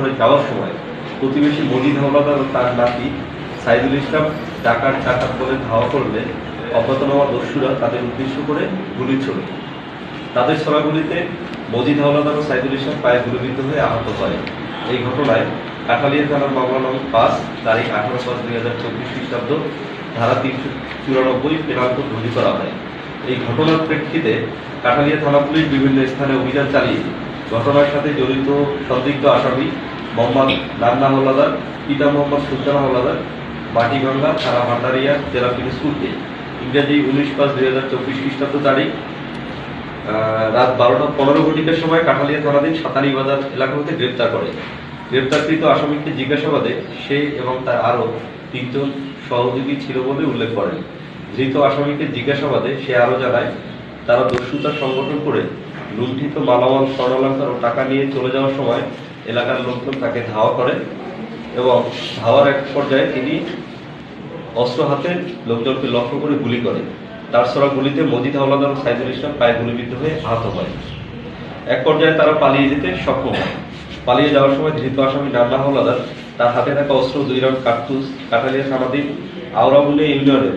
করে যাওয়ার সময় প্রতিবেশী মজিদ হাওলাদার ও তার নাতি সাইদুল ইসলাম ডাকাত বলে ধাওয়া করলে অজ্ঞাতনামা দস্যুরা তাদের উদ্দেশ্য করে গুলি ছোড়ে। তাদের ছোড়া গুলিতে মজিদ হাওলাদার ও সাইদুল ইসলাম পায়ে গুলিবিদ্ধ হয়ে আহত হয়। এই ঘটনায় কাঠালিয়া থানার মামলা নং 5 তারিখ 18/5/2024 খ্রিস্টাব্দ ধারা 394 পেনাল কোড রুজু করা হয়। এই ঘটনার প্রেক্ষিতে কাঠালিয়া থানা পুলিশ বিভিন্ন স্থানে অভিযান চালিয়ে ঘটনার সাথে জড়িত সন্দিগ্ধ আসামি মোহাম্মদ নান্না হাওলাদার, পিতা মোহাম্মদ সুলতান হাওলাদার, মাটিভাঙ্গা থানা ভান্ডারিয়া জেলা পিরোজপুরকে ইংরেজি 19/5/2024 খ্রিস্টাব্দ তারিখ রাত 12:15 সময় কাঠালিয়া থানাধীন সাতানি বাজার এলাকা হতে গ্রেপ্তার করে। গ্রেপ্তারকৃত আসামিকে জিজ্ঞাসাবাদে সে এবং তার আরও 3 জন সহযোগী ছিল বলে উল্লেখ করেন। ধৃত আসামিকে জিজ্ঞাসাবাদে সে আরও জানায় তারা দস্যুতা সংগঠন করে লুণ্ঠিত মালামাল, স্বর্ণালঙ্কার ও টাকা নিয়ে চলে যাওয়ার সময় এলাকার লোকজন তাকে ধাওয়া করে এবং ধাওয়ার এক পর্যায়ে তিনি অস্ত্র হাতে লোকজনকে লক্ষ্য করে গুলি করে। তার ছোড়া গুলিতে মজিদ হাওলাদার ও সাইদুল ইসলাম পায়ে গুলিবিদ্ধ হয়ে আহত হয়। এক পর্যায়ে তারা পালিয়ে যেতে সক্ষম হয়। পালিয়ে যাওয়ার সময় ধৃত আসামি নান্না হাওলাদার তার হাতে থাকা অস্ত্র 2 রাউন্ড কার্তুজ কাঠালিয়া থানাধীন আওরামুলিয়া ইউনিয়নের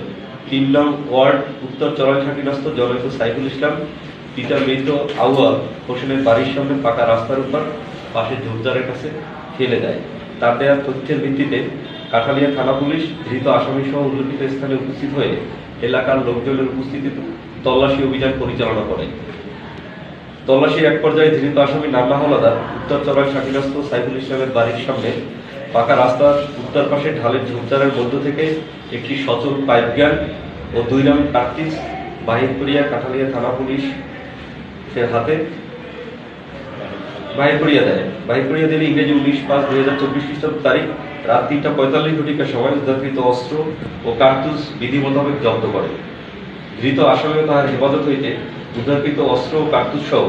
3 নং ওয়ার্ড উত্তর চরলঘাটিনস্থ জনৈক সাইফুল ইসলাম পিতা মৃত আউয়াল হোসেনের বাড়ির সামনে পাকা রাস্তার উপর পাশে ঝোপঝাড়ের কাছে ফেলে দেয়। তার দেওয়া তথ্যের ভিত্তিতে কাঠালিয়া থানা পুলিশ ধৃত আসামি সহ উল্লেখিত স্থানে উপস্থিত হয়ে এলাকার লোকজনের উপস্থিতিতে তল্লাশি অভিযান পরিচালনা করে। তল্লাশির এক পর্যায়ে ধৃত আসামি নান্না হাওলাদার উত্তর চরলঘাটিনস্থ সাইফুল ইসলামের বাড়ির সামনে পাকা রাস্তার উত্তর পাশে ঢালের ঝোপঝাড়ের মধ্য থেকে একটি সচল পাইপ গান ও 2 রাউন্ড কার্তুজ বাহির করিয়া কাঠালিয়া থানা পুলিশ হাতে বাহির করিয়া দিলে ইংরেজি 19/5/2024 খ্রিস্টাব্দ তারিখ রাত 3:45 সময় উদ্ধারকৃত অস্ত্র ও কার্তুজ বিধি মোতাবেক জব্দ করে। ধৃত আসামি ও তাহার হেফাজত হইতে উদ্ধারকৃত অস্ত্র ও কার্তুজ সহ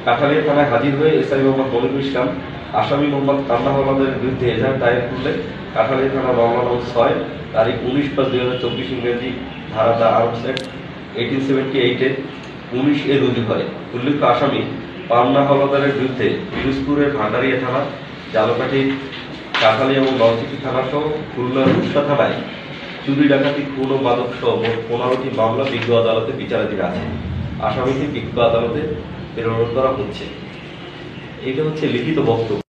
কাঠালিয়া থানায় হাজির হয়ে এসআই মোহাম্মদ মনিরুল ইসলাম আসামি মোহাম্মদ নান্না হাওলাদারের বিরুদ্ধে এজাহার দায়ের করলে কাঠালিয়া থানা মামলা নং 6 তারিখ 19/5/2024 ইংরেজি ধারা দ্য আর্মস অ্যাক্ট 1878 19 রুজু হয়। উল্লেখ্য আসামি নান্না হাওলাদারের বিরুদ্ধে পিরোজপুরের ভান্ডারিয়া থানা, জালকাঠি, কাঠালিয়া এবং নলছিটি থানা সহ খুলনার রূপসা থানায় চুরি, ডাকাতি, খুন ও মাদক সহ মোট 15টি মামলা বিজ্ঞ আদালতে বিচারাধীন আছে। আসামিকে বিজ্ঞ আদালতে প্রেরণ করা হচ্ছে। এটা হচ্ছে লিখিত বক্তব্য।